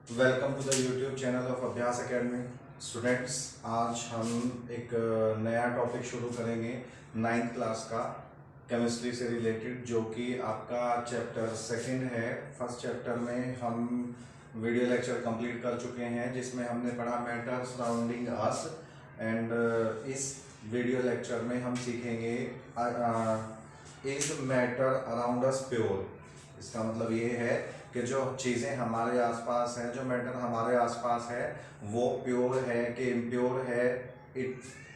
Welcome to the YouTube channel of Abhyas academy. Students, आज हम एक नया टॉपिक शुरू करेंगे नाइन्थ क्लास का, केमिस्ट्री से रिलेटेड, जो कि आपका चैप्टर सेकंड है। फर्स्ट चैप्टर में हम वीडियो लेक्चर कंप्लीट कर चुके हैं, जिसमें हमने पढ़ा मैटर सराउंडिंग अस। एंड इस वीडियो लेक्चर में हम सीखेंगे is matter around us pure. इसका मतलब ये है कि जो चीज़ें हमारे आसपास हैं, जो मैटर हमारे आसपास है, वो प्योर है कि इम्प्योर है।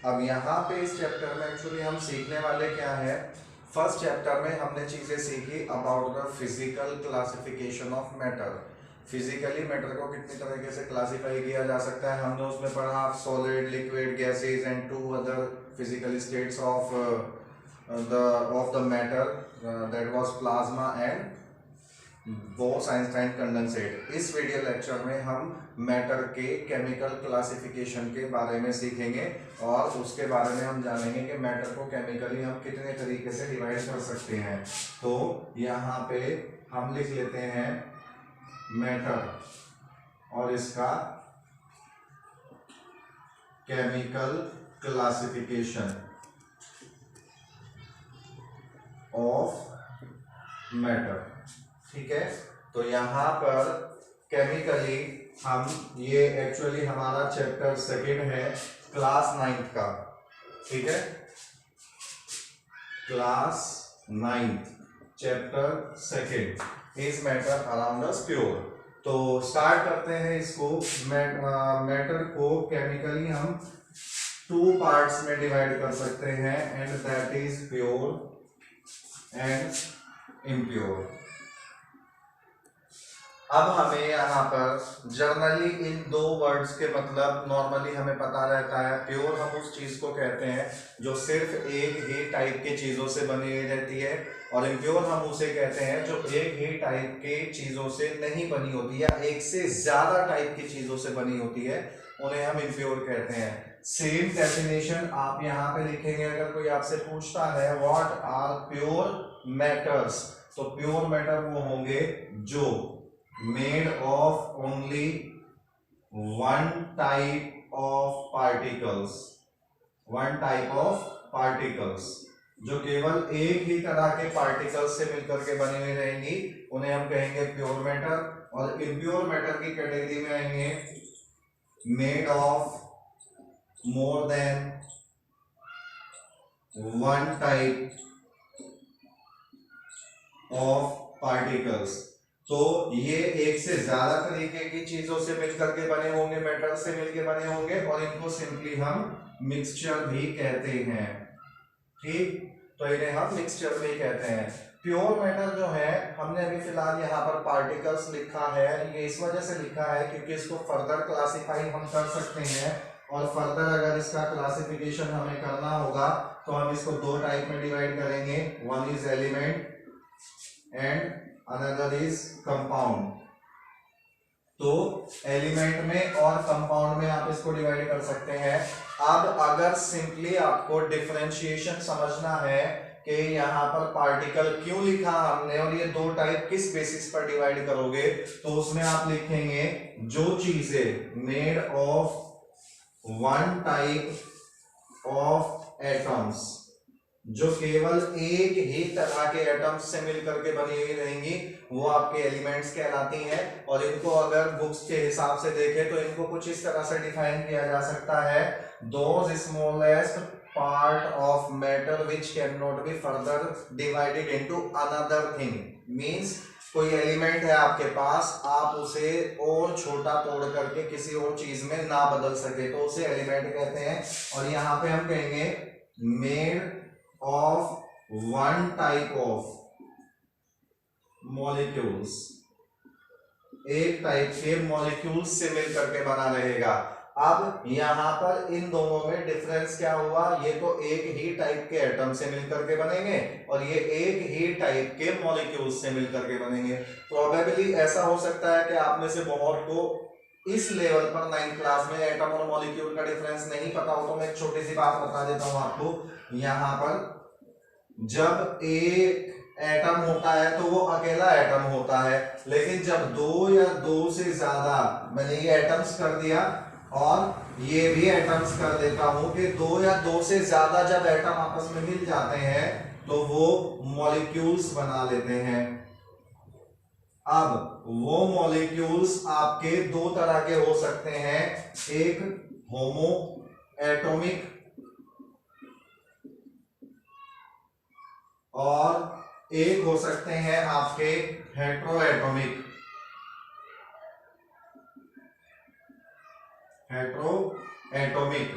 अब यहाँ पे इस चैप्टर में एक्चुअली हम सीखने वाले क्या है। फर्स्ट चैप्टर में हमने चीज़ें सीखी about the physical classification of matter. Physically matter को कितनी तरीके से क्लासिफाई किया जा सकता है, हमने उसमें पढ़ा solid, liquid, gases and two other physical states of the matter, that was plasma and Bose Einstein condensate. इस वीडियो लेक्चर में हम मैटर के केमिकल क्लासिफिकेशन के बारे में सीखेंगे और उसके बारे में हम जानेंगे कि मैटर को केमिकली हम कितने तरीके से डिवाइड कर सकते हैं। तो यहाँ पे हम लिख लेते हैं मैटर और इसका केमिकल क्लासिफिकेशन ऑफ मैटर। ठीक है, तो यहाँ पर केमिकली हम ये एक्चुअली हमारा चैप्टर सेकंड है क्लास 9th का। ठीक है, class 9th chapter second is matter around us pure. तो स्टार्ट करते हैं इसको। मैटर को केमिकली हम 2 पार्ट्स में डिवाइड कर सकते हैं, and that is pure and impure. अब हमें यहाँ पर जनरली इन 2 वर्ड्स के मतलब नॉर्मली हमें पता रहता है। प्योर हम उस चीज को कहते हैं जो सिर्फ एक ही टाइप के चीजों से बनी हुई रहती है, और इम्प्योर हम उसे कहते हैं जो एक ही टाइप के चीजों से नहीं बनी होती या एक से ज्यादा टाइप की चीजों से बनी होती है, उन्हें हम इम्प्योर कहते हैं। सेम डेफिनेशन आप यहाँ पे लिखेंगे। अगर कोई आपसे पूछता है व्हाट आर प्योर मैटर्स, तो प्योर मैटर वो होंगे जो made of only one type of particles, जो केवल एक ही तरह के पार्टिकल्स से मिलकर के बनी हुई रहेंगी, उन्हें हम कहेंगे प्योर मैटर। और इम्प्योर मैटर की कैटेगरी में आएंगे made of more than one type of particles. तो ये एक से ज्यादा तरीके की चीजों से मिलकर के बने होंगे, मेटल से मिलकर बने होंगे, और इनको सिंपली हम मिक्सचर भी कहते हैं। ठीक, तो इन्हें हम मिक्सचर भी कहते हैं। प्योर मैटर जो है, हमने अभी फिलहाल यहाँ पर पार्टिकल्स लिखा है, ये इस वजह से लिखा है क्योंकि इसको फर्दर क्लासिफाई हम कर सकते हैं, और फर्दर अगर इसका क्लासिफिकेशन हमें करना होगा तो हम इसको 2 टाइप में डिवाइड करेंगे। One is element and another is compound. तो एलिमेंट में और कंपाउंड में आप इसको डिवाइड कर सकते हैं। अब अगर सिंपली आपको डिफरेंशिएशन समझना है कि यहाँ पर पार्टिकल क्यों लिखा हमने और ये 2 टाइप किस बेसिस पर डिवाइड करोगे, तो उसमें आप लिखेंगे जो चीजें made of one type of atoms, जो केवल एक ही तरह के एटम्स से मिलकर के बनी हुई रहेंगी, वो आपके एलिमेंट्स कहलाती हैं। और इनको अगर बुक्स के हिसाब से देखें तो इनको कुछ इस तरह से डिफाइन किया जा सकता है, those smallest part of matter which can not be further divided into another thing. Means कोई एलिमेंट है आपके पास, आप उसे और छोटा तोड़ करके किसी और चीज में ना बदल सके, तो उसे एलिमेंट कहते हैं। और यहाँ पे हम कहेंगे made of one type of molecules, एक टाइप के मॉलिक्यूल्स से मिलकर के बना रहेगा। अब यहाँ पर इन दोनों में डिफरेंस क्या हुआ, ये तो एक ही टाइप के एटम से मिलकर के बनेंगे और ये एक ही टाइप के मॉलिक्यूल्स से मिलकर के बनेंगे। प्रोबेबली ऐसा हो सकता है कि आप में से बहुत को इस लेवल पर 9th क्लास में एटम और मॉलिक्यूल का डिफरेंस नहीं पता हो, तो मैं एक छोटी सी बात बता देता हूं आपको। यहाँ पर जब एक एटम होता है तो वो अकेला एटम होता है, लेकिन जब दो या दो से ज्यादा, मैंने ये एटम्स कर दिया और ये भी एटम्स कर देता हूं कि दो या दो से ज्यादा जब एटम आपस में मिल जाते हैं तो वो मॉलिक्यूल्स बना लेते हैं। अब वो मॉलिक्यूल्स आपके दो तरह के हो सकते हैं, एक होमो एटॉमिक और एक हो सकते हैं आपके हेट्रोएटॉमिक। हेट्रोएटॉमिक।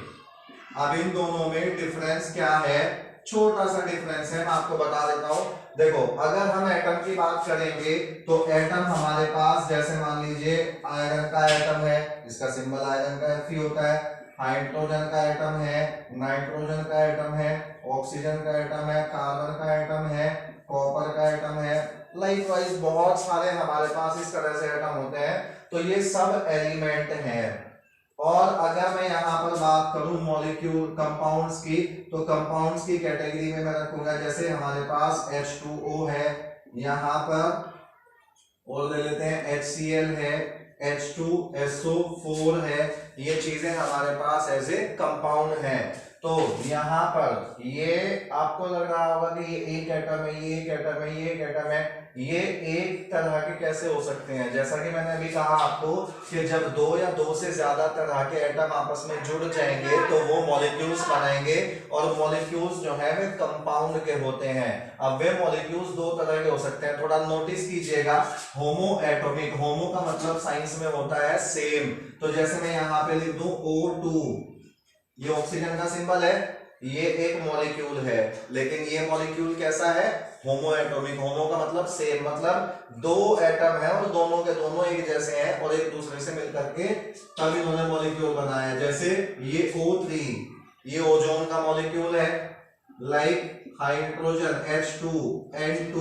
अब इन दोनों में डिफरेंस क्या है, छोटा सा डिफरेंस है, मैं आपको बता देता हूं। देखो, अगर हम एटम की बात करेंगे तो एटम हमारे पास, जैसे मान लीजिए आयरन का एटम है, इसका सिंबल आयरन का Fe होता है, हाइड्रोजन का एटम है, नाइट्रोजन का एटम है, ऑक्सीजन का एटम है, कार्बन का एटम है, कॉपर का एटम है, लाइकवाइज बहुत सारे हमारे पास इस तरह से एटम होते हैं। तो ये सब एलिमेंट हैं। और अगर मैं यहाँ पर बात करूं मॉलिक्यूल कंपाउंड्स की, तो कंपाउंड्स की कैटेगरी में मैं रखूंगा, जैसे हमारे पास H2O है, यहाँ पर और ले लेते हैं HCl है, H2SO4 है, ये चीजें हमारे पास एज ए कंपाउंड है। तो यहाँ पर ये आपको लग रहा होगा कि ये एक एटम है, ये एक एटम है, ये एक एटम है, ये एक तरह के कैसे हो सकते हैं? जैसा कि मैंने अभी कहा आपको कि जब दो या दो से ज्यादा तरह के एटम आपस में जुड़ जाएंगे तो वो मॉलिक्यूल्स बनाएंगे, और मॉलिक्यूल्स जो है वे कंपाउंड के होते हैं। अब वे मॉलिक्यूल्स दो तरह के हो सकते हैं, थोड़ा नोटिस कीजिएगा। होमो एटॉमिक, होमो का मतलब साइंस में होता है सेम, तो जैसे मैं यहाँ पे लिख दूं O2, ये ऑक्सीजन का सिंबल है, ये एक मॉलिक्यूल है, लेकिन ये मॉलिक्यूल कैसा है? होमो एटॉमिक। होमो का मतलब सेम, मतलब दो एटम है और दोनों के दोनों एक जैसे हैं और एक दूसरे से मिलकर के तब इन्होंने मॉलिक्यूल बनाया। जैसे ये O3, ये ओजोन का मॉलिक्यूल है, लाइक हाइड्रोजन H2N2,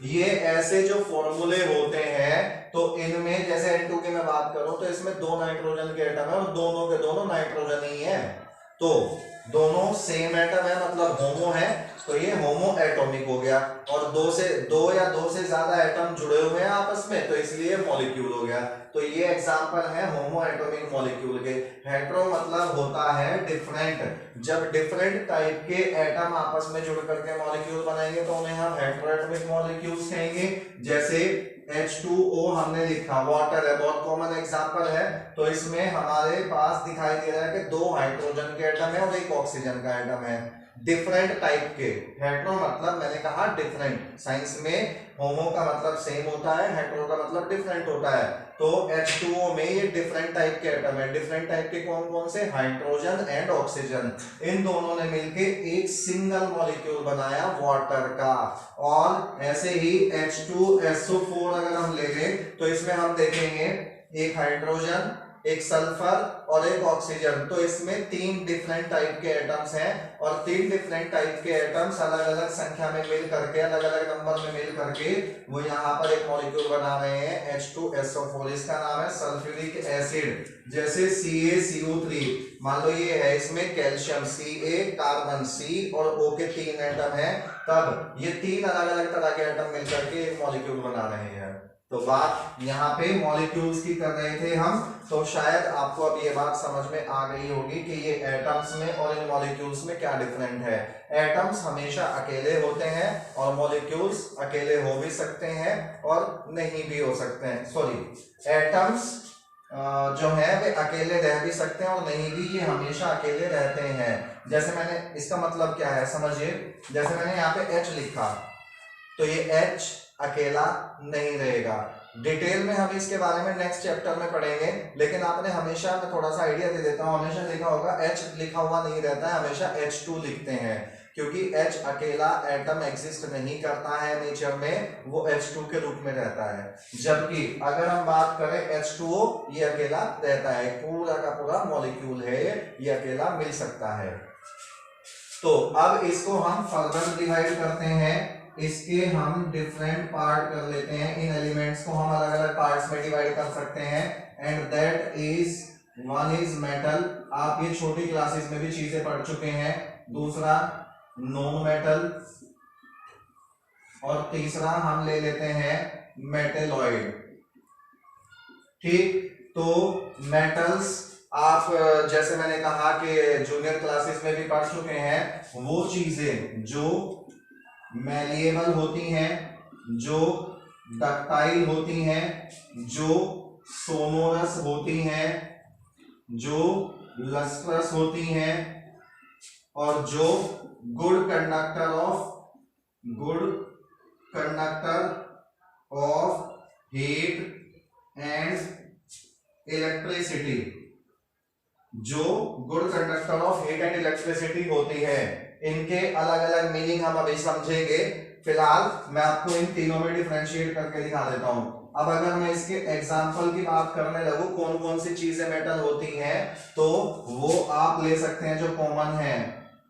ये ऐसे जो फॉर्मूले होते हैं, तो इनमें जैसे N2 की मैं बात करूं तो इसमें दो नाइट्रोजन के एटम है और दोनों के दोनों नाइट्रोजन ही है, तो दोनों सेम एटम है, मतलब होमो है, तो ये होमो एटॉमिक हो गया। और दो या दो से ज्यादा एटम जुड़े हुए हैं आपस में, तो इसलिए मॉलिक्यूल हो गया। तो ये एग्जांपल है होमो एटॉमिक मॉलिक्यूल के। हेट्रो मतलब होता है डिफरेंट, जब डिफरेंट टाइप के एटम आपस में जुड़ करके मॉलिक्यूल बनाएंगे तो उन्हें हम हेट्रोएटॉमिक मॉलिक्यूल्स कहेंगे। जैसे H2O हमने लिखा, वाटर है, बहुत कॉमन एग्जांपल है, तो इसमें हमारे पास दिखाई दे रहा है कि दो हाइड्रोजन के एटम है और एक ऑक्सीजन का एटम है, डिफरेंट टाइप के। हेट्रो मतलब मैंने कहा डिफरेंट, साइंस में होमो का मतलब सेम होता है, हेट्रो का मतलब डिफरेंट होता है। तो H2O में ये डिफरेंट टाइप के एटम है। डिफरेंट टाइप के कौन कौन से? हाइड्रोजन एंड ऑक्सीजन, इन दोनों ने मिलके एक सिंगल मॉलिक्यूल बनाया वाटर का। और ऐसे ही H2SO4 अगर हम ले लें तो इसमें हम देखेंगे एक हाइड्रोजन, एक सल्फर और एक ऑक्सीजन, तो इसमें तीन डिफरेंट टाइप के एटम्स हैं और तीन डिफरेंट टाइप के एटम्स अलग अलग संख्या में मिल करके, अलग अलग नंबर में मिल करके वो यहाँ पर एक मॉलिक्यूल बना रहे हैं H2SO4, इसका नाम है सल्फ्यूरिक एसिड। जैसे CaCO3, मान लो ये है, इसमें कैल्शियम Ca, कार्बन C और O के तीन एटम है, तब ये तीन अलग अलग तरह के एटम मिल करके एक मॉलिक्यूल बना रहे हैं। तो बात यहाँ पे मॉलिक्यूल्स की कर रहे थे हम, तो शायद आपको अब ये बात समझ में आ गई होगी कि ये एटम्स में और इन मॉलिक्यूल्स में क्या डिफरेंट है। एटम्स हमेशा अकेले होते हैं और मॉलिक्यूल्स अकेले हो भी सकते हैं और नहीं भी हो सकते हैं। सॉरी, एटम्स जो है वे अकेले रह भी सकते हैं और नहीं भी, ये हमेशा अकेले रहते हैं। जैसे मैंने, इसका मतलब क्या है समझिए, जैसे मैंने यहाँ पे H लिखा, तो ये H अकेला नहीं रहेगा। डिटेल में हम इसके बारे में नेक्स्ट चैप्टर में पढ़ेंगे, लेकिन आपने हमेशा, मैं थोड़ा सा आइडिया दे देता हूँ, हमेशा देखा होगा H लिखा हुआ नहीं रहता है, हमेशा H2 लिखते हैं, क्योंकि H अकेला एटम एग्जिस्ट नहीं करता है नेचर में, वो H2 के रूप में रहता है। जबकि अगर हम बात करें H2O, ये अकेला रहता है, पूरा का पूरा मॉलिक्यूल है, ये अकेला मिल सकता है। तो अब इसको हम फर्दर डिवाइड करते हैं, इसके हम डिफरेंट पार्ट कर लेते हैं, इन एलिमेंट्स को हम अलग अलग पार्ट्स में डिवाइड कर सकते हैं। And that is, one is metal, आप ये छोटी क्लासेस में भी चीजें पढ़ चुके हैं। दूसरा नॉन मेटल, और तीसरा हम ले लेते हैं मेटेलॉइड। ठीक, तो मेटल्स आप जैसे मैंने कहा कि जूनियर क्लासेस में भी पढ़ चुके हैं, वो चीजें जो मैलिएबल होती हैं, जो डक्टाइल होती हैं, जो सोनोरस होती हैं, जो लस्ट्रस होती हैं, और जो good conductor of heat and electricity, जो good conductor of heat and electricity होती है, इनके अलग अलग मीनिंग हम अभी समझेंगे। फिलहाल मैं आपको इन तीनों में डिफरेंशिएट करके दिखा देता हूं। अब अगर मैं इसके एग्जाम्पल की बात करने लगूं, कौन कौन सी चीजें मेटल होती हैं, तो वो आप ले सकते हैं जो कॉमन है।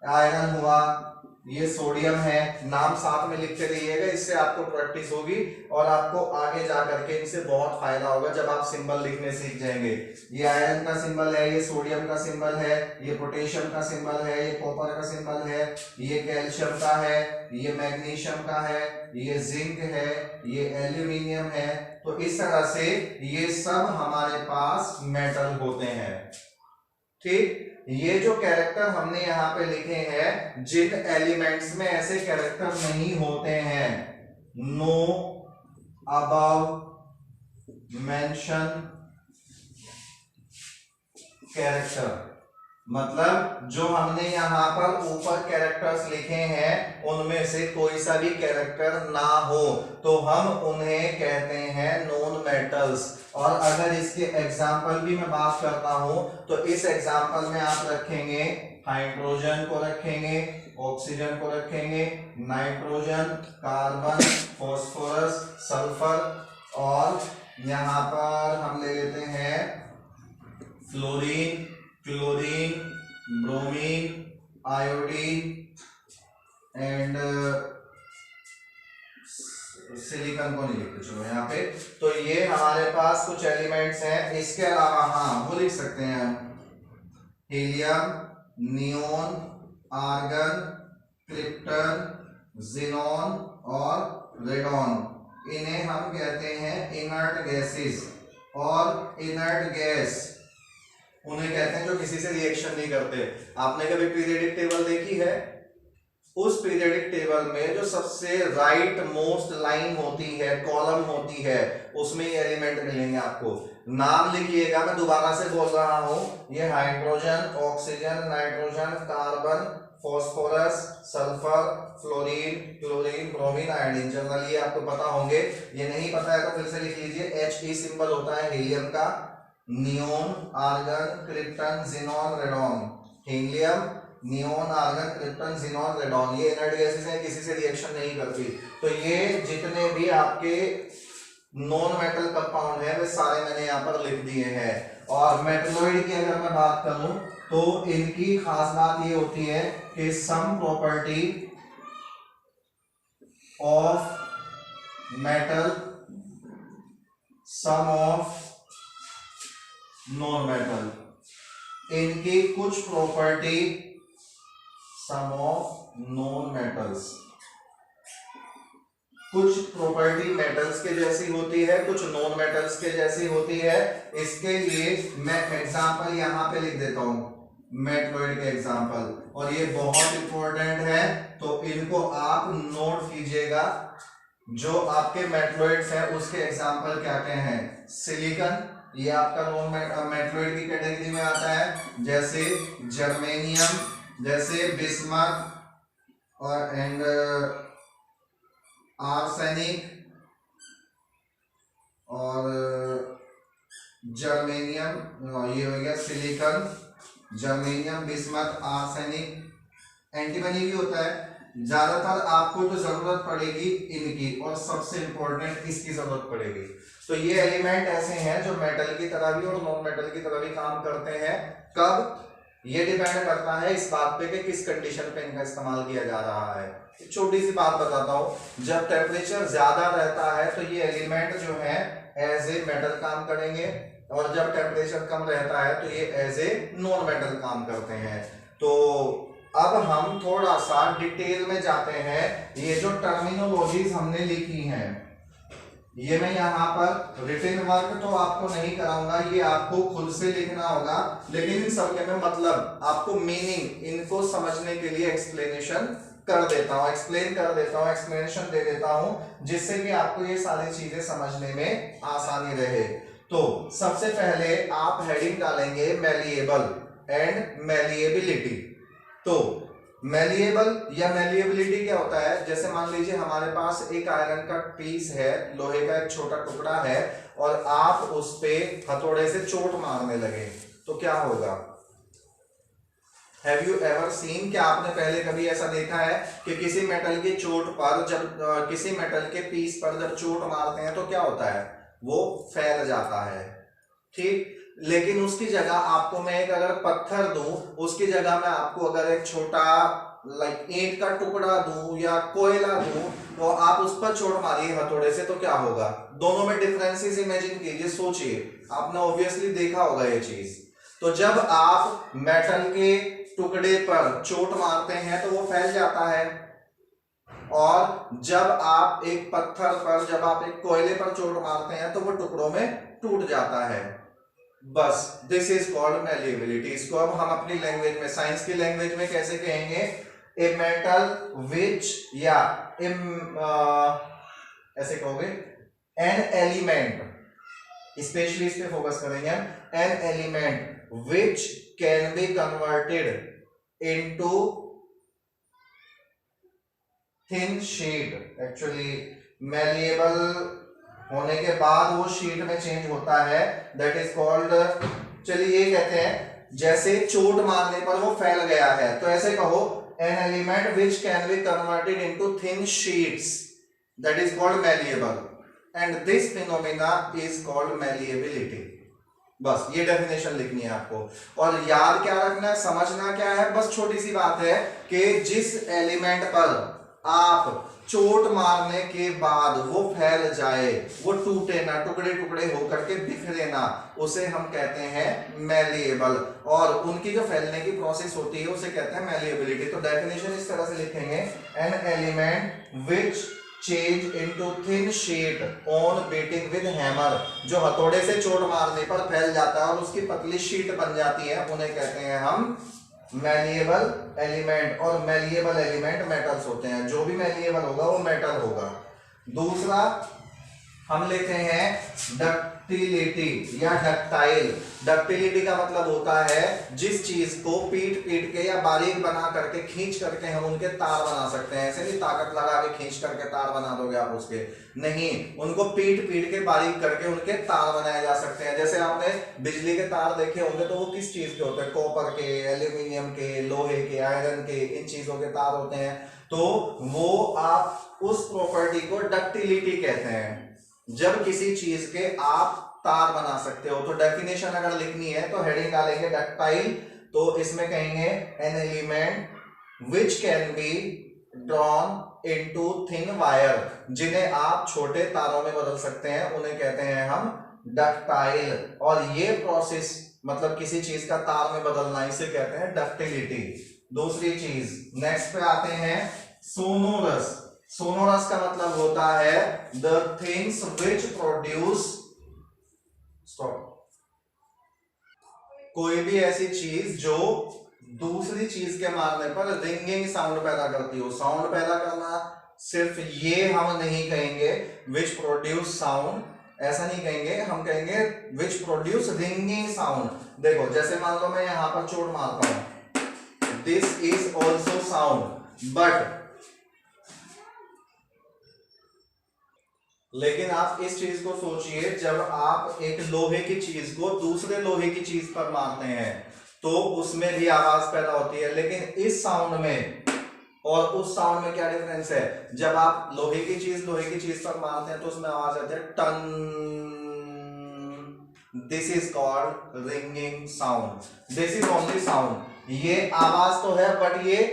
आयरन हुआ, ये सोडियम है, नाम साथ में लिखते रहिएगा, इससे आपको प्रैक्टिस होगी और आपको आगे जा करके इनसे बहुत फायदा होगा जब आप सिंबल लिखने सीख जाएंगे। ये आयरन का सिंबल है, ये सोडियम का सिंबल है, ये पोटेशियम का सिंबल है, ये कॉपर का सिंबल है, ये कैल्शियम का है, ये मैग्नीशियम का है, ये जिंक है, ये एल्यूमिनियम है। तो इस तरह से ये सब हमारे पास मेटल होते हैं। ठीक, ये जो कैरेक्टर हमने यहाँ पे लिखे हैं, जिन एलिमेंट्स में ऐसे कैरेक्टर नहीं होते हैं, नो अबव मेंशन कैरेक्टर, मतलब जो हमने यहाँ पर ऊपर कैरेक्टर्स लिखे हैं उनमें से कोई सा भी कैरेक्टर ना हो तो हम उन्हें कहते हैं नॉन मेटल्स। और अगर इसके एग्जाम्पल की मैं बात करता हूं तो इस एग्जाम्पल में आप रखेंगे हाइड्रोजन को, रखेंगे ऑक्सीजन को, रखेंगे नाइट्रोजन, कार्बन, फास्फोरस, सल्फर, और यहां पर हम ले लेते हैं fluorine, chlorine, bromine, iodine and silicon को नहीं लिखते, चलो यहाँ पे। तो ये हमारे पास कुछ एलिमेंट्स हैं। इसके अलावा हाँ वो लिख सकते हैं helium, neon, argon, krypton, xenon और रेडॉन। इन्हें हम कहते हैं इनर्ट गैसेस। और इनर्ट गैस उन्हें कहते हैं जो किसी से रिएक्शन नहीं करते। आपने कभी पीरियोडिक टेबल देखी है? उस पीरियोडिक टेबल में जो सबसे राइट मोस्ट लाइन होती है, कॉलम होती है, उसमें ये एलिमेंट मिलेंगे आपको। नाम लिखिएगा, मैं दोबारा से बोल रहा हूं, ये hydrogen, oxygen, nitrogen, carbon, phosphorus, sulphur, fluorine, chlorine, bromine, iodine. Generally आपको पता होंगे, ये नहीं पता है तो फिर से लिख लीजिए। He सिंबल होता है हीलियम का, neon, argon, krypton, xenon, radon. Helium, neon, argon, krypton, xenon, radon, ये इनर्ट गैसेस हैं, किसी से रिएक्शन नहीं करती। तो ये जितने भी आपके नॉन मेटल कंपाउंड है वे सारे मैंने यहाँ पर लिख दिए हैं। और मेटलॉइड की अगर मैं बात करूं तो इनकी खास बात ये होती है कि some property of metal, some of non metal, इनकी कुछ property some of non metals, कुछ प्रॉपर्टी मेटल्स के जैसी होती है, कुछ नॉन मेटल्स के जैसी होती है। इसके लिए मैं एग्जांपल यहां पे लिख देता हूं, मेटलॉइड के एग्जांपल, और ये बहुत इंपॉर्टेंट है तो इनको आप नोट कीजिएगा। जो आपके मेटलॉइड्स हैं उसके एग्जांपल क्या क्या हैं? सिलिकॉन, ये आपका नॉन मेटलॉइड की कैटेगरी में आता है, जैसे जर्मेनियम, जैसे बिस्मथ और एंड आर्सेनिक और जर्मेनियम, ये हो गया silicon, germanium, bismuth, arsenic. Antimony भी होता है। ज्यादातर आपको तो जरूरत पड़ेगी इनकी, और सबसे इंपॉर्टेंट इसकी जरूरत पड़ेगी। तो ये एलिमेंट ऐसे हैं जो मेटल की तरह भी और नॉन मेटल की तरह भी काम करते हैं। कब? ये डिपेंड करता है इस बात पे कि किस कंडीशन पे इनका इस्तेमाल किया जा रहा है। छोटी सी बात बताता हूं, जब टेम्परेचर ज्यादा रहता है तो ये एलिमेंट जो है एज ए मेटल काम करेंगे, और जब टेम्परेचर कम रहता है तो ये एज ए नॉन मेटल काम करते हैं। तो अब हम थोड़ा सा डिटेल में जाते हैं। ये जो टर्मिनोलॉजीज हमने लिखी हैं, ये मैं यहाँ पर रिटन वर्क तो आपको नहीं कराऊंगा, ये आपको खुद से लिखना होगा, लेकिन इन सब के मैं मतलब आपको मीनिंग इनको समझने के लिए एक्सप्लेनेशन कर देता हूँ, एक्सप्लेन कर देता हूँ, एक्सप्लेनेशन दे देता हूँ, जिससे कि आपको ये सारी चीजें समझने में आसानी रहे। तो सबसे पहले आप हेडिंग डालेंगे मैलिएबल एंड मैलिएबिलिटी। तो मैलिएबल या मैलिएबिलिटी क्या होता है, जैसे मान लीजिए हमारे पास एक आयरन का पीस है, लोहे का एक छोटा टुकड़ा है, और आप उस पे हथौड़े से चोट मारने लगे, तो क्या होगा? हैव यू एवर सीन, क्या आपने पहले कभी ऐसा देखा है कि किसी मेटल की चोट पर जब किसी मेटल के पीस पर जब चोट मारते हैं तो क्या होता है? वो फैल जाता है, ठीक। लेकिन उसकी जगह आपको मैं एक अगर पत्थर दूं, उसकी जगह मैं आपको अगर एक छोटा लाइक ईंट का टुकड़ा दूं या कोयला दूं, तो आप उस पर चोट मारिए हथौड़े से, तो क्या होगा? दोनों में डिफरेंसेस इमेजिन कीजिए, सोचिए, आपने ऑब्वियसली देखा होगा ये चीज। तो जब आप मेटल के टुकड़े पर चोट मारते हैं तो वो फैल जाता है, और जब आप एक पत्थर पर, जब आप एक कोयले पर चोट मारते हैं तो वो टुकड़ों में टूट जाता है। बस दिस इज कॉल्ड मैलिएबिलिटी। इसको अब हम अपनी लैंग्वेज में, साइंस की लैंग्वेज में कैसे कहेंगे? ए मेटल विच, या ऐसे कहोगे एन एलिमेंट, स्पेशली इस पे फोकस करेंगे, an element which can be converted into thin sheet. Actually malleable होने के बाद वो शीट में चेंज होता है, दैट इज कॉल्ड, चलिए ये कहते हैं, जैसे चोट मारने पर वो फैल गया है, तो ऐसे कहो an element which can be converted into thin sheets, that is called malleable, and this phenomena is called malleability. बस ये डेफिनेशन लिखनी है आपको, और याद क्या रखना है, समझना क्या है, बस छोटी सी बात है कि जिस एलिमेंट पर आप चोट मारने के बाद वो फैल जाए, वो टूटे ना, टुकड़े टुकड़े होकर के बिखरे ना, उसे हम कहते हैं मैलिएबल, और उनकी जो फैलने की प्रोसेस होती है उसे कहते हैं मैलिएबिलिटी। तो डेफिनेशन इस तरह से लिखेंगे, an element which change into thin sheet on beating with hammer, जो हथौड़े से चोट मारने पर फैल जाता है और उसकी पतली शीट बन जाती है, उन्हें कहते हैं हम मैलिएबल एलिमेंट। और मैलिएबल एलिमेंट मेटल्स होते हैं, जो भी मैलिएबल होगा वो मेटल होगा। दूसरा हम लेते हैं डक्टिलिटी या डक्टाइल। डक्टिलिटी का मतलब होता है जिस चीज को पीट पीट के या बारीक बना करके, खींच करके हम उनके तार बना सकते हैं। ऐसे नहीं ताकत लगा के खींच करके तार बना दोगे आप उसके, नहीं, उनको पीट पीट के बारीक करके उनके तार बनाए जा सकते हैं। जैसे आपने बिजली के तार देखे होंगे तो वो किस चीज के होते हैं? कॉपर के, एल्यूमिनियम के, लोहे के, आयरन के, इन चीजों के तार होते हैं। तो वो आप उस प्रॉपर्टी को डक्टिलिटी कहते हैं, जब किसी चीज के आप तार बना सकते हो। तो डेफिनेशन अगर लिखनी है तो हेडिंग डालेंगे डक्टाइल, तो इसमें कहेंगे an element which can be drawn into thin wire, जिन्हें आप छोटे तारों में बदल सकते हैं, उन्हें कहते हैं हम डक्टाइल। और ये प्रोसेस मतलब किसी चीज का तार में बदलना, इसे कहते हैं डक्टिलिटी। दूसरी चीज, नेक्स्ट पे आते हैं सोनोरस। सोनोरस का मतलब होता है the things which produce, stop, कोई भी ऐसी चीज जो दूसरी चीज के मारने पर रिंगिंग साउंड पैदा करती हो। साउंड पैदा करना सिर्फ ये हम नहीं कहेंगे विच प्रोड्यूस साउंड, ऐसा नहीं कहेंगे, हम कहेंगे विच प्रोड्यूस रिंगिंग साउंड। देखो जैसे मान लो मैं यहां पर चोट मारता हूं, this is also sound, but लेकिन आप इस चीज को सोचिए, जब आप एक लोहे की चीज को दूसरे लोहे की चीज पर मारते हैं तो उसमें भी आवाज पैदा होती है, लेकिन इस साउंड में और उस साउंड में क्या डिफरेंस है? जब आप लोहे की चीज पर मारते हैं तो उसमें आवाज आती है टन, this is called ringing sound, this is only sound. ये आवाज तो है बट ये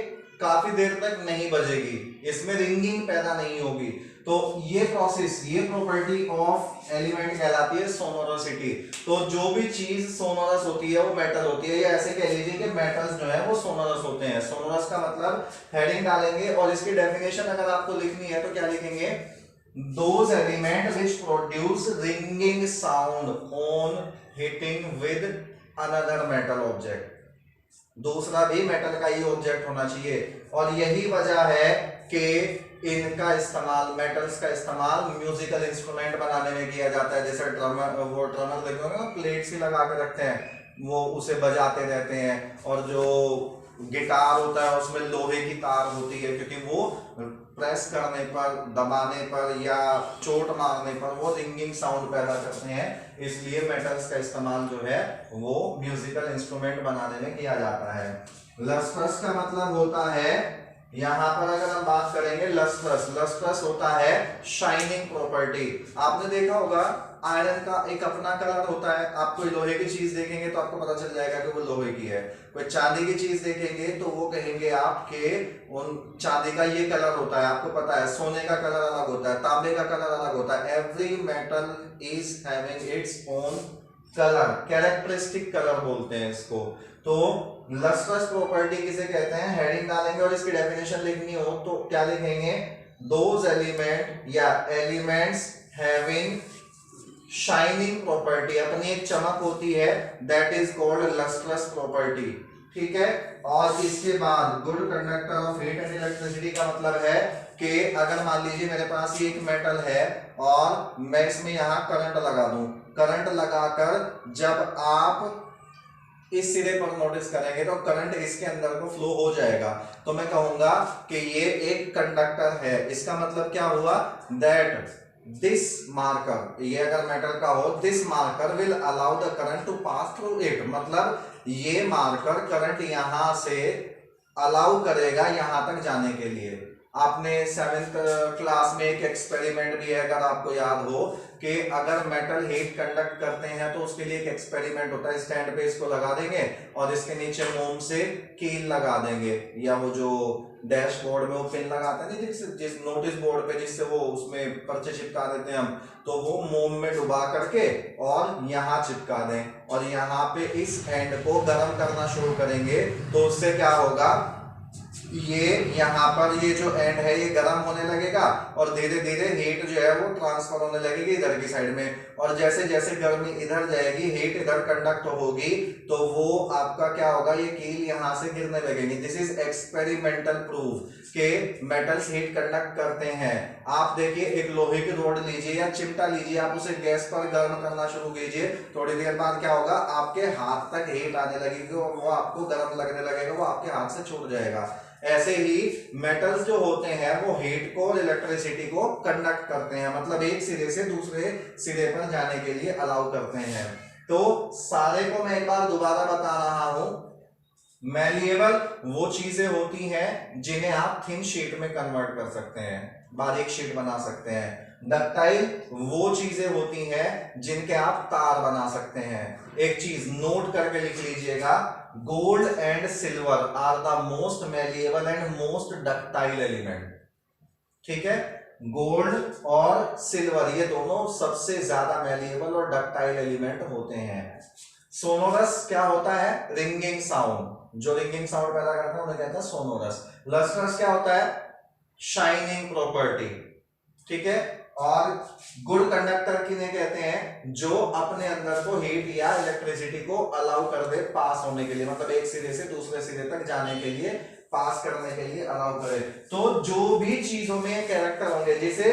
काफी देर तक नहीं बजेगी, इसमें रिंगिंग पैदा नहीं होगी। तो ये प्रोसेस, ये प्रॉपर्टी ऑफ एलिमेंट कहलाती है सोनोरोसिटी। तो जो भी चीज सोनोरस होती है वो मेटल होती है, या ऐसे कह लीजिए कि मेटल्स जो है वो सोनोरस होते हैं। सोनोरस का मतलब हेडिंग डालेंगे और इसकी डेफिनेशन अगर आपको लिखनी है तो क्या लिखेंगे, those element which produce ringing sound on hitting with another metal object। दूसरा भी मेटल का ही ऑब्जेक्ट होना चाहिए। और यही वजह है कि इनका इस्तेमाल, मेटल्स का इस्तेमाल म्यूजिकल इंस्ट्रूमेंट बनाने में किया जाता है। जैसे ड्रमर, वो ड्रमर देखते हो ना, प्लेट्स ही लगा के रखते हैं, वो उसे बजाते रहते हैं। और जो गिटार होता है उसमें लोहे की तार होती है, क्योंकि वो प्रेस करने पर, दबाने पर या चोट मारने पर वो रिंगिंग साउंड पैदा करते हैं। इसलिए मेटल्स का इस्तेमाल जो है वो म्यूजिकल इंस्ट्रूमेंट बनाने में किया जाता है। लस्ट्रस का मतलब होता है, यहां पर अगर हम बात करेंगे लस्ट्रस, लस्ट्रस होता है शाइनिंग प्रॉपर्टी। आपने देखा होगा आयरन का एक अपना कलर होता है। आप कोई लोहे की चीज देखेंगे तो आपको पता चल जाएगा कि वो लोहे की है। कोई चांदी की चीज देखेंगे तो वो कहेंगे आपके उन चांदी का ये कलर होता है, आपको पता है। सोने का कलर अलग होता है, तांबे का कलर अलग होता है। Every metal is having its own colour, characteristic colour बोलते हैं इसको। तो लस्ट्रस प्रॉपर्टी किसे कहते हैं, हेडिंग डालेंगे और इसकी डेफिनेशन लिखनी हो तो क्या लिखेंगे, दोज एलिमेंट या एलिमेंट्स हैविंग शाइनिंग प्रॉपर्टी, अपनी एक चमक होती है, that is called lustrous property. ठीक है। और इसके बाद good conductor of heat and electricity का मतलब है कि अगर मान लीजिए मेरे पास ये एक मेटल है और मैं इसमें यहां करंट लगा दूं, करंट लगाकर जब आप इस सिरे पर नोटिस करेंगे तो करंट इसके अंदर को फ्लो हो जाएगा, तो मैं कहूंगा कि ये एक कंडक्टर है। इसका मतलब क्या हुआ, दैट दिस मार्कर, ये अगर मेटल का हो, this marker will allow the current to pass through it, मतलब ये मार्कर करंट यहां से अलाउ करेगा यहां तक जाने के लिए। आपने 7th क्लास में एक एक्सपेरिमेंट भी है, अगर आपको याद हो, कि अगर मेटल हीट कंडक्ट करते हैं तो उसके लिए एक एक्सपेरिमेंट होता है। स्टैंड पे इसको लगा देंगे और इसके नीचे मोम से कील लगा देंगे, या वो जो डैशबोर्ड में वो पिन लगाते हैं जिस नोटिस बोर्ड पे, जिससे वो उसमें पर्चे चिपका देते हैं हम, तो वो मोम में डुबा करके और यहाँ चिपका दें और यहाँ पे इस एंड को गर्म करना शुरू करेंगे। तो उससे क्या होगा, ये यहाँ पर ये जो एंड है ये गर्म होने लगेगा और धीरे धीरे हीट जो है वो ट्रांसफर होने लगेगी इधर की साइड में। और जैसे जैसे गर्मी इधर जाएगी, हीट इधर कंडक्ट होगी, तो वो आपका क्या होगा, ये कील यहाँ से गिरने लगेगी। दिस इज एक्सपेरिमेंटल प्रूफ के मेटल्स हीट कंडक्ट करते हैं। आप देखिए, एक लोहे की रोड लीजिए या चिमटा लीजिए, आप उसे गैस पर गर्म करना शुरू कीजिए, थोड़ी देर बाद क्या होगा, आपके हाथ तक हीट आने लगेगी और वो आपको गर्म लगने लगेगा, वो आपके हाथ से छूट जाएगा। ऐसे ही मेटल्स जो होते हैं वो हीट को और इलेक्ट्रिसिटी को कंडक्ट करते हैं, मतलब एक सिरे से दूसरे सिरे पर जाने के लिए अलाउ करते हैं। तो सारे को मैं एक बार दोबारा बता रहा हूं, मैलिएबल वो चीजें होती हैं जिन्हें आप थिन शीट में कन्वर्ट कर सकते हैं, बारीक शीट बना सकते हैं। डक्टाइल वो चीजें होती हैं जिनके आप तार बना सकते हैं। एक चीज नोट करके लिख लीजिएगा, gold and silver are the most malleable and most ductile element. ठीक है, गोल्ड और सिल्वर ये दोनों सबसे ज्यादा मैलिएबल और डक्टाइल एलिमेंट होते हैं। सोनोरस क्या होता है, रिंगिंग साउंड, जो रिंगिंग साउंड पैदा करता है उन्हें कहते हैं सोनोरस। लस्ट्रस क्या होता है, शाइनिंग प्रॉपर्टी। ठीक है, और गुड कंडक्टर किन्हें कहते हैं, जो अपने अंदर को हीट या इलेक्ट्रिसिटी को अलाउ कर दे पास होने के लिए, मतलब एक सिरे से दूसरे सिरे तक जाने के लिए, पास करने के लिए अलाउ करे। तो जो भी चीजों में कैरेक्टर होंगे, जैसे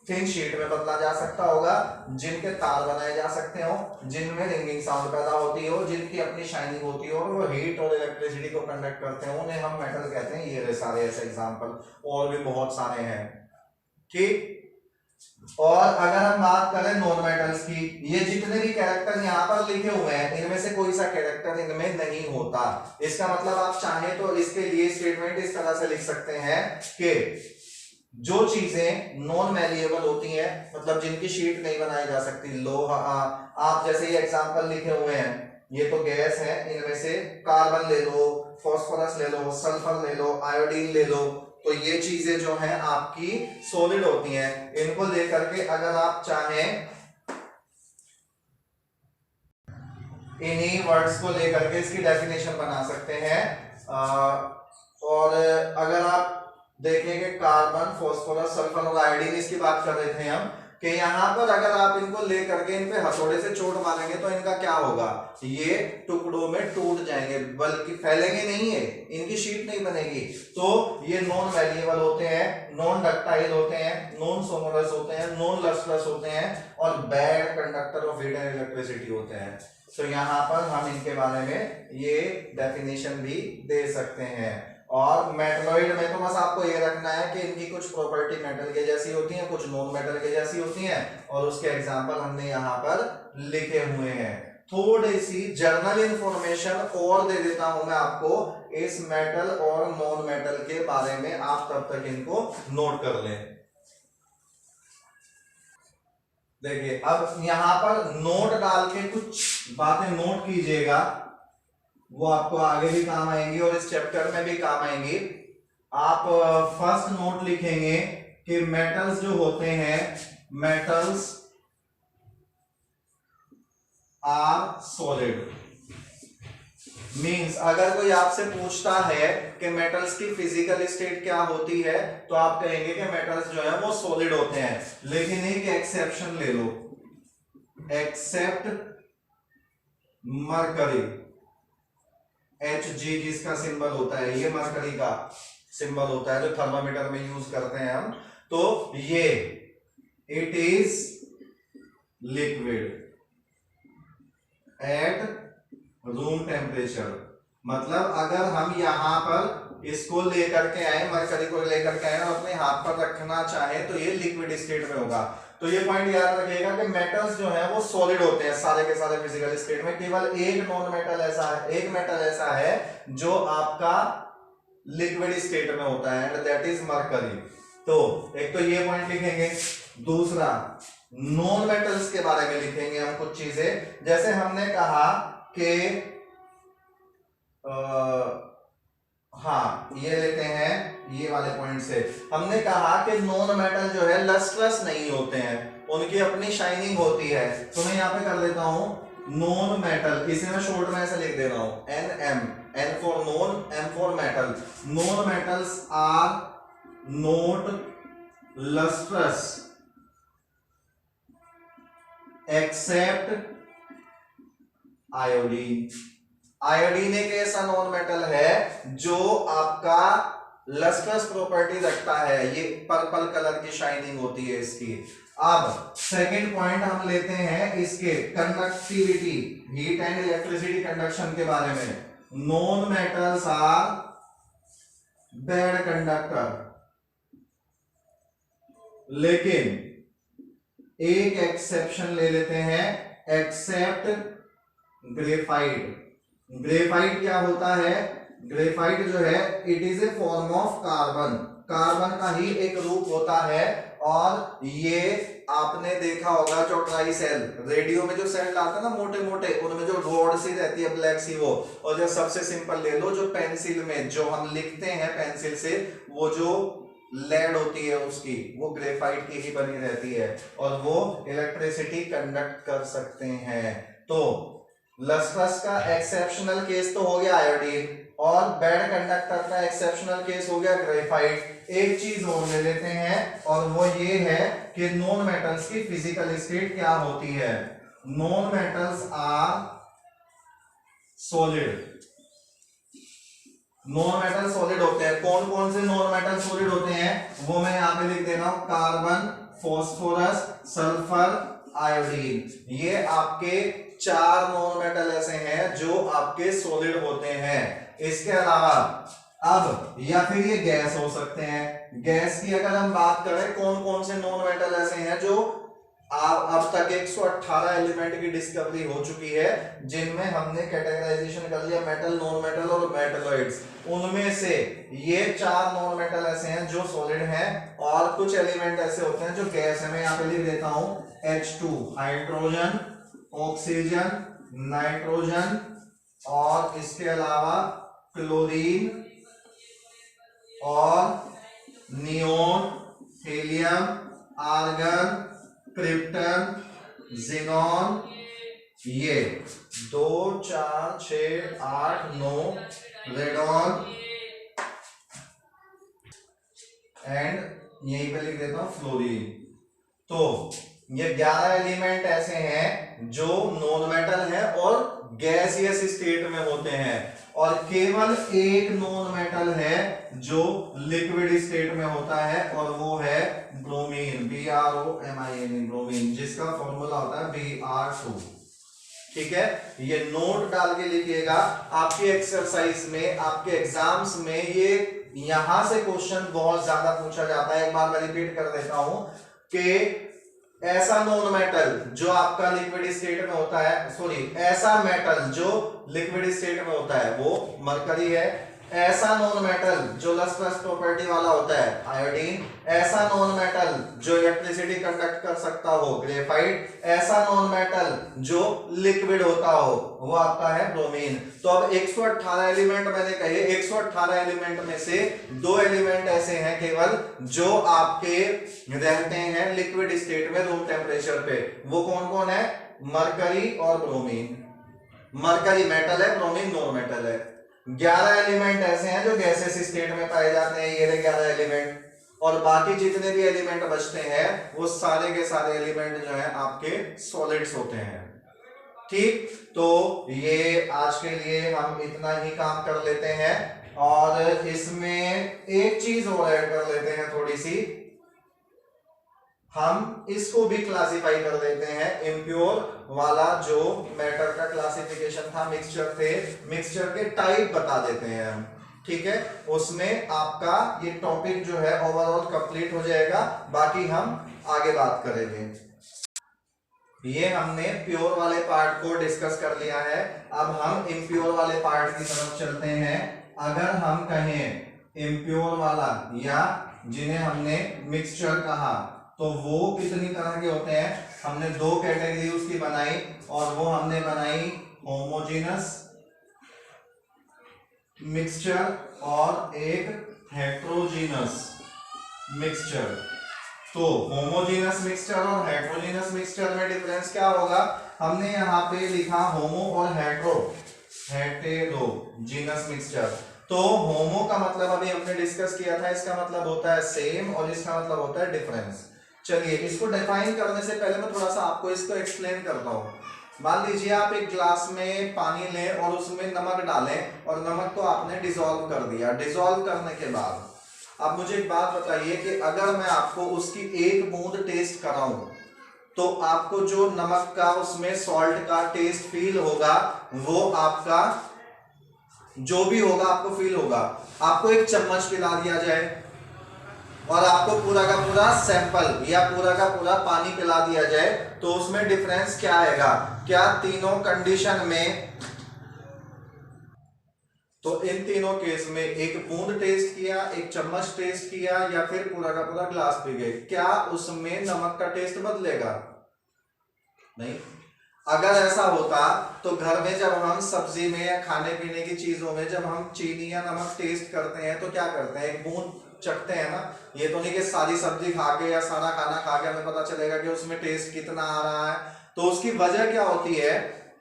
थिन शीट में बदला जा सकता होगा, जिनके तार बनाए जा सकते हो, जिनमें रिंगिंग साउंड पैदा होती हो, जिनकी अपनी शाइनिंग होती हो और वो हीट और इलेक्ट्रिसिटी को कंडक्ट करते हैं, उन्हें हम मेटल कहते हैं। ये सारे ऐसे एग्जांपल और भी बहुत सारे हैं। ठीक, और अगर हम बात करें नॉन मेटल्स की, ये जितने भी कैरेक्टर यहाँ पर लिखे हुए हैं इनमें से कोई सा कैरेक्टर इनमें नहीं होता। इसका मतलब आप चाहें तो इसके लिए स्टेटमेंट इस तरह से लिख सकते हैं कि जो चीजें नॉन मैलिएबल होती हैं, मतलब जिनकी शीट नहीं बनाई जा सकती, लोहा, आप जैसे ये एग्जांपल लिखे हुए हैं, ये तो गैस है, इनमें से कार्बन ले लो, फास्फोरस ले लो, सल्फर ले लो, आयोडीन ले लो, तो ये चीजें जो है आपकी सॉलिड होती हैं। इनको लेकर के अगर आप चाहें इन्हीं वर्ड्स को लेकर के इसकी डेफिनेशन बना सकते हैं। और अगर आप देखेंगे कार्बन, फास्फोरस, सल्फर और आयोडीन, इसकी बात कर रहे थे हम कि यहाँ पर अगर आप इनको लेकर के इन पे हथौड़े से चोट मारेंगे तो इनका क्या होगा, ये टुकड़ों में टूट जाएंगे, बल्कि फैलेंगे नहीं है, इनकी शीट नहीं बनेगी। तो ये नॉन वैल्यूएबल होते हैं, नॉन डक्टाइल होते हैं, नॉन सोनोरस होते हैं, नॉन लस्ट्रस होते हैं और bad conductor of heat and electricity होते हैं। तो यहाँ पर हम इनके बारे में ये डेफिनेशन भी दे सकते हैं। और मेटलॉइड में तो बस आपको ये रखना है कि इनकी कुछ प्रॉपर्टी मेटल के जैसी होती है, कुछ नॉन मेटल के जैसी होती है, और उसके एग्जांपल हमने यहाँ पर लिखे हुए हैं। थोड़ी सी जर्नल इंफॉर्मेशन और दे देता हूं मैं आपको इस मेटल और नॉन मेटल के बारे में, आप तब तक इनको नोट कर लें। देखिए अब यहां पर नोट डाल के कुछ बातें नोट कीजिएगा, वो आपको आगे भी काम आएंगी और इस चैप्टर में भी काम आएंगी। आप फर्स्ट नोट लिखेंगे कि मेटल्स जो होते हैं, मेटल्स आर सॉलिड। मींस अगर कोई आपसे पूछता है कि मेटल्स की फिजिकल स्टेट क्या होती है तो आप कहेंगे कि मेटल्स जो है वो सॉलिड होते हैं। लेकिन एक एक्सेप्शन ले लो, एक्सेप्ट मरकरी, Hg जिसका सिंबल होता है, ये मरकरी का सिंबल होता है जो थर्मामीटर में यूज करते हैं हम। तो ये it is liquid at room temperature. मतलब अगर हम यहां पर इसको लेकर के आए, मरकरी को लेकर के आए और अपने हाथ पर रखना चाहे तो ये लिक्विड स्टेट में होगा। तो ये पॉइंट याद रखिएगा कि मेटल्स जो है वो सॉलिड होते हैं सारे के सारे फिजिकल स्टेट में। केवल एक नॉन मेटल ऐसा है, एक मेटल ऐसा है जो आपका लिक्विड स्टेट में होता है, एंड दैट इज मरकरी। तो एक तो ये पॉइंट लिखेंगे। दूसरा, नॉन मेटल्स के बारे में लिखेंगे हम कुछ चीजें। जैसे हमने कहा कि हाँ, ये लेते हैं ये वाले पॉइंट से। हमने कहा कि नॉन मेटल जो है लस्ट्रस नहीं होते हैं, उनकी अपनी शाइनिंग होती है। तो मैं यहाँ पे कर देता हूं नॉन मेटल, इसे मैं शॉर्ट में ऐसे लिख दे रहा हूं NM, N for non, M for metal. Non metals are not lustrous except iodine. Iodine एक ऐसा नॉन मेटल है जो आपका लस्ट्रस प्रॉपर्टी रखता है, ये पर्पल कलर की शाइनिंग होती है इसकी। अब सेकंड पॉइंट हम लेते हैं इसके conductivity, heat and electricity conduction के बारे में। Non metals are bad conductor, लेकिन एक एक्सेप्शन ले लेते हैं, एक्सेप्ट ग्रेफाइट। ग्रेफाइट क्या होता है? ग्रेफाइट जो है it is a form of carbon, carbon का ही एक रूप होता है। और ये आपने देखा होगा जो ट्राई सेल, रेडियो में जो सेल डालते हैं ना मोटे मोटे, उनमें जो रोड सी रहती है ब्लैक सी, वो। और जो सबसे सिंपल ले लो, जो पेंसिल में जो हम लिखते हैं पेंसिल से, वो जो लेड होती है उसकी, वो ग्रेफाइट की ही बनी रहती है और वो इलेक्ट्रिसिटी कंडक्ट कर सकते हैं। तो लस्ट्रस का एक्सेप्शनल केस तो हो गया आयोडीन, और बैड कंडक्टर का एक्सेप्शनल केस हो गया ग्रेफाइट। एक चीज और ले लेते हैं और वो ये है कि नॉन मेटल्स की फिजिकल स्टेट क्या होती है। Non metals are solid, non metal solid होते हैं। कौन कौन से नॉन मेटल सॉलिड होते हैं वो मैं यहां पे लिख दे रहा हूं, कार्बन, फास्फोरस, सल्फर, आयोडीन। ये आपके 4 नॉन मेटल ऐसे हैं जो आपके सॉलिड होते हैं। इसके अलावा अब या फिर ये गैस हो सकते हैं। गैस की अगर हम बात करें, कौन कौन से नॉन मेटल ऐसे हैं जो अब तक 118 एलिमेंट की डिस्कवरी हो चुकी है, जिनमें हमने कैटेगराइजेशन कर लिया मेटल, नॉन मेटल और मेटलॉइड्स। उनमें से ये 4 नॉन मेटल ऐसे हैं जो सॉलिड हैं, और कुछ एलिमेंट ऐसे होते हैं जो गैस है। मैं यहाँ पे लिख देता हूं H2, हाइड्रोजन, ऑक्सीजन, नाइट्रोजन, और इसके अलावा क्लोरीन और neon, helium, argon, krypton, xenon, ये 2 4 6 8 9, रेडॉन एंड यहीं पे लिख देता हूं फ्लोरीन। तो ये 11 एलिमेंट ऐसे हैं जो नॉन मेटल है और गैसियस स्टेट में होते हैं, और केवल एक नॉन मेटल है जो लिक्विड स्टेट में होता है, और वो है ब्रोमीन, BROMIN, ब्रोमीन, जिसका फॉर्मूला होता है Br2। ठीक है, ये नोट डाल के लिखिएगा। आपके एक्सरसाइज में, आपके एग्जाम्स में ये यहां से क्वेश्चन बहुत ज्यादा पूछा जाता है। एक बार मैं रिपीट कर देता हूं कि ऐसा नॉन मेटल जो आपका लिक्विड स्टेट में होता है, सॉरी, ऐसा मेटल जो लिक्विड स्टेट में होता है वो मरकरी है। ऐसा नॉन मेटल जो लस्ट्रस प्रॉपर्टी वाला होता है, आयोडीन। ऐसा नॉन मेटल जो इलेक्ट्रिसिटी कंडक्ट कर सकता हो, ग्रेफाइट। ऐसा नॉन मेटल जो लिक्विड होता हो, वो आपका है ब्रोमीन। तो अब 118 एलिमेंट मैंने कहे, 118 एलिमेंट में से 2 एलिमेंट ऐसे हैं केवल जो आपके रहते हैं लिक्विड स्टेट में रूम टेम्परेचर पे। वो कौन कौन है? मरकरी और ब्रोमीन। मरकरी मेटल है, ब्रोमीन नॉन मेटल है। 11 एलिमेंट ऐसे हैं जो गैसेस स्टेट में पाए जाते हैं, ये 11 एलिमेंट, और बाकी जितने भी एलिमेंट बचते हैं वो सारे के सारे एलिमेंट जो है आपके सॉलिड्स होते हैं। ठीक, तो ये आज के लिए हम इतना ही काम कर लेते हैं, और इसमें एक चीज और ऐड कर लेते हैं थोड़ी सी, हम इसको भी क्लासिफाई कर देते हैं। इम्प्योर वाला जो मैटर का क्लासिफिकेशन था, मिक्सचर थे, मिक्सचर के टाइप बता देते हैं हम। ठीक है, उसमें आपका ये टॉपिक जो है ओवरऑल कंप्लीट हो जाएगा, बाकी हम आगे बात करेंगे। ये हमने प्योर वाले पार्ट को डिस्कस कर लिया है, अब हम इम्प्योर वाले पार्ट की तरफ चलते हैं। अगर हम कहें इम्प्योर वाला, या जिन्हें हमने मिक्सचर कहा, तो वो कितनी तरह के होते हैं? हमने 2 कैटेगरी उसकी बनाई, और वो हमने बनाई होमोजेनस मिक्सचर और एक हेट्रोजीनस मिक्सचर। तो होमोजेनस मिक्सचर और हेट्रोजेनस मिक्सचर में डिफरेंस क्या होगा? हमने यहाँ पे लिखा होमो और हेटेरोजीनस मिक्सचर। तो होमो का मतलब अभी हमने डिस्कस किया था, इसका मतलब होता है सेम, और इसका मतलब होता है डिफरेंस। चलिए, इसको डिफाइन करने से पहले मैं थोड़ा सा आपको इसको एक्सप्लेन करता हूँ। मान लीजिए आप एक ग्लास में पानी लें और उसमें नमक डालें, और नमक को आपने डिसॉल्व कर दिया। डिसॉल्व करने के बाद अब मुझे एक बात बताइए कि अगर मैं आपको उसकी एक बूंद टेस्ट कराऊं, तो आपको जो नमक का, उसमें सॉल्ट का टेस्ट फील होगा, वो आपका जो भी होगा आपको फील होगा। आपको एक चम्मच पिला दिया जाए और आपको पूरा का पूरा सैंपल या पूरा का पूरा पानी पिला दिया जाए, तो उसमें डिफरेंस क्या आएगा? क्या तीनों कंडीशन में, तो इन तीनों केस में एक बूंद टेस्ट किया, एक चम्मच टेस्ट किया, या फिर पूरा का पूरा ग्लास पी गए, क्या उसमें नमक का टेस्ट बदलेगा? नहीं। अगर ऐसा होता तो घर में जब हम सब्जी में या खाने पीने की चीजों में जब हम चीनी या नमक टेस्ट करते हैं, तो क्या करते हैं? एक बूंद चखते हैं ना। ये तो नहीं कि सारी सब्जी खा के या सारा खाना खा के हमें पता चलेगा कि उसमें टेस्ट कितना आ रहा है। तो उसकी वजह क्या होती है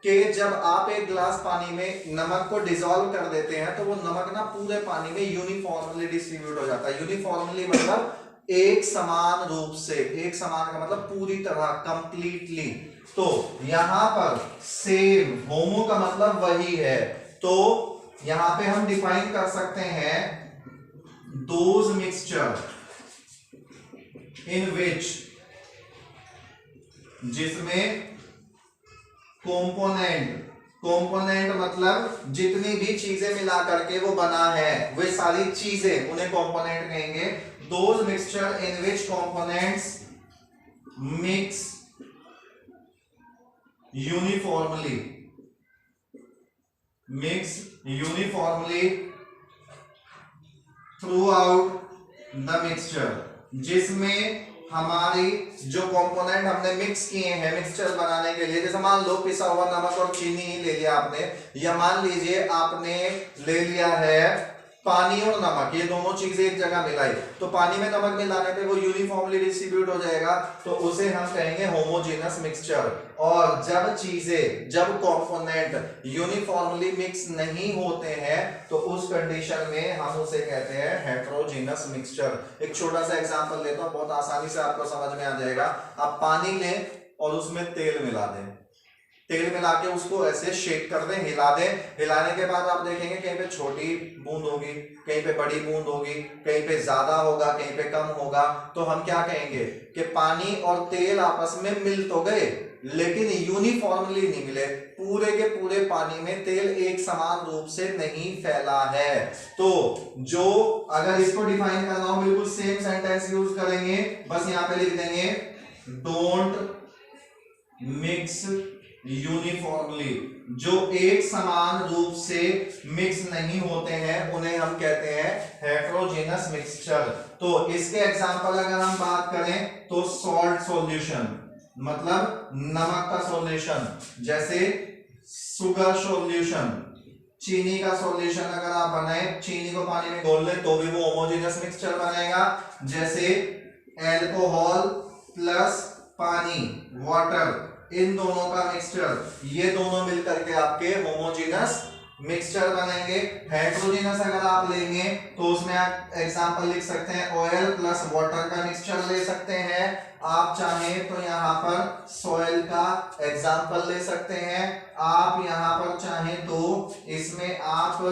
कि जब आप एक गिलास पानी में नमक को डिसॉल्व कर देते हैं, तो वो नमक ना पूरे पानी में यूनिफॉर्मली डिस्ट्रीब्यूट हो जाता है। यूनिफॉर्मली मतलब एक समान रूप से, एक समान का मतलब पूरी तरह, कंप्लीटली। तो यहां पर सेम, होमो का मतलब वही है। तो यहां पे हम डिफाइन कर सकते हैं दोज मिक्सचर इन विच, जिसमें कंपोनेंट मतलब जितनी भी चीजें मिला करके वो बना है, वे सारी चीजें, उन्हें कंपोनेंट कहेंगे। Those mixture in which components mix uniformly through out the mixture, जिसमें हमारी जो कंपोनेंट हमने मिक्स किए हैं मिक्सचर बनाने के लिए, जैसे मान लो पिसा हुआ नमक और चीनी ही ले लिया आपने, या मान लीजिए आपने ले लिया है पानी और नमक ये दोनों चीजें एक जगह मिलाई, तो पानी में नमक मिलाने पे वो यूनिफॉर्मली डिस्ट्रीब्यूट हो जाएगा, तो उसे हम कहेंगे होमोजेनस मिक्सचर। और जब कंपोनेंट यूनिफॉर्मली मिक्स नहीं होते हैं तो उस कंडीशन में हम उसे कहते हैं हेटेरोजेनस मिक्सचर। एक छोटा सा एग्जांपल लेता हूं, बहुत आसानी से आपको समझ में आ जाएगा। आप पानी लें और उसमें तेल मिला दें, तेल मिला के उसको ऐसे शेक कर दें, हिला दें, हिलाने के बाद आप देखेंगे कहीं पे छोटी बूंद होगी, कहीं पे बड़ी बूंद होगी, कहीं पे ज्यादा होगा, कहीं पे कम होगा, तो हम क्या कहेंगे कि पानी और तेल आपस में मिल तो गए लेकिन यूनिफॉर्मली नहीं मिले, पूरे के पूरे पानी में तेल एक समान रूप से नहीं फैला है। तो जो अगर इसको डिफाइन करना हो बिल्कुल सेम सेंटेंस यूज करेंगे, बस यहां पे लिख देंगे डोंट मिक्स यूनिफॉर्मली। जो एक समान रूप से मिक्स नहीं होते हैं उन्हें हम कहते हैं हेटेरोजेनस मिक्सचर। तो इसके एग्जांपल अगर हम बात करें तो सॉल्ट सॉल्यूशन मतलब नमक का सॉल्यूशन, जैसे शुगर सॉल्यूशन, चीनी का सॉल्यूशन अगर आप बनाए, चीनी को पानी में घोल ले तो भी वो होमोजेनस मिक्सचर बनेगा। जैसे एल्कोहल प्लस पानी वाटर, इन दोनों का मिक्सचर, ये दोनों मिलकर के आपके होमोजेनस मिक्सचर बनेंगे। हेटेरोजेनस अगर आप लेंगे तो उसमें आप एग्जांपल लिख सकते हैं ऑयल प्लस वाटर का मिक्सचर ले सकते हैं। आप चाहें तो यहाँ पर सॉइल का एग्जांपल ले सकते हैं। आप यहाँ पर चाहें तो इसमें आप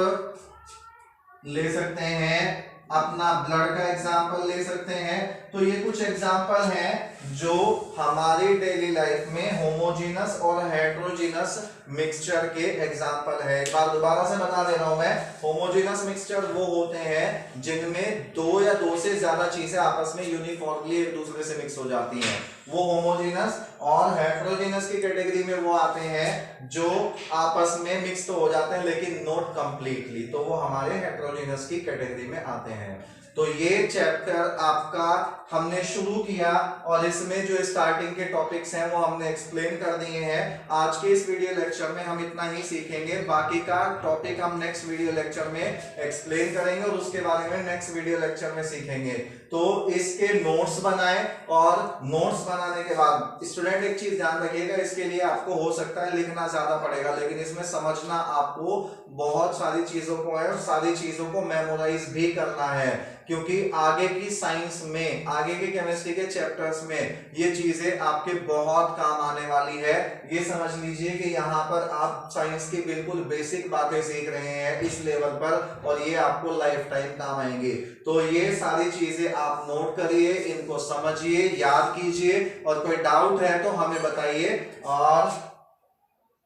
ले सकते हैं अपना ब्लड का एग्जांपल ले सकते हैं। तो ये कुछ एग्जांपल हैं जो हमारी डेली लाइफ में होमोजेनस और हेटेरोजेनस मिक्सचर के एग्जांपल है। एक बार दोबारा से बता दे रहा हूं मैं, होमोजेनस मिक्सचर वो होते हैं जिनमें दो या दो से ज्यादा चीजें आपस में यूनिफॉर्मली एक दूसरे से मिक्स हो जाती हैं, वो होमोजेनस। और हेटेरोजेनस की कैटेगरी में वो आते हैं जो आपस में मिक्स तो हो जाते हैं लेकिन नॉट कंप्लीटली, तो वो हमारे हेटेरोजेनस की कैटेगरी में आते हैं। तो ये चैप्टर आपका हमने शुरू किया और इसमें जो स्टार्टिंग के टॉपिक्स हैं वो हमने एक्सप्लेन कर दिए हैं। आज के इस वीडियो लेक्चर में हम इतना ही सीखेंगे, बाकी का टॉपिक हम नेक्स्ट वीडियो लेक्चर में एक्सप्लेन करेंगे और उसके बारे में नेक्स्ट वीडियो लेक्चर में सीखेंगे। तो इसके नोट्स बनाएं और नोट्स बनाने के बाद स्टूडेंट एक चीज ध्यान रखिएगा, इसके लिए आपको हो सकता है लिखना ज्यादा पड़ेगा लेकिन इसमें समझना आपको बहुत सारी चीजों को है और सारी चीजों को मेमोराइज भी करना है, क्योंकि आगे की साइंस में, आगे के केमिस्ट्री के चैप्टर्स में ये चीजें आपके बहुत काम आने वाली है। ये समझ लीजिए कि यहाँ पर आप साइंस की बिल्कुल बेसिक बातें सीख रहे हैं इस लेवल पर और ये आपको लाइफ टाइम काम आएंगे। तो ये सारी चीजें आप नोट करिए, इनको समझिए, याद कीजिए और कोई डाउट है तो हमें बताइए। और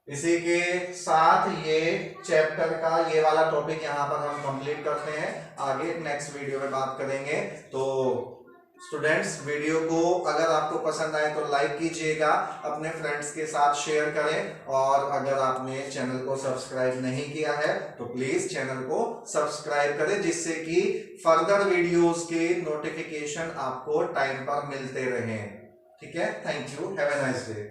इसी के साथ ये चैप्टर का ये वाला टॉपिक यहाँ पर हम कंप्लीट करते हैं, आगे नेक्स्ट वीडियो में बात करेंगे। तो स्टूडेंट्स वीडियो को अगर आपको पसंद आए तो लाइक कीजिएगा, अपने फ्रेंड्स के साथ शेयर करें और अगर आपने चैनल को सब्सक्राइब नहीं किया है तो प्लीज चैनल को सब्सक्राइब करें जिससे कि फर्दर वीडियोस के नोटिफिकेशन आपको टाइम पर मिलते रहें। ठीक है, thank you, have a nice day.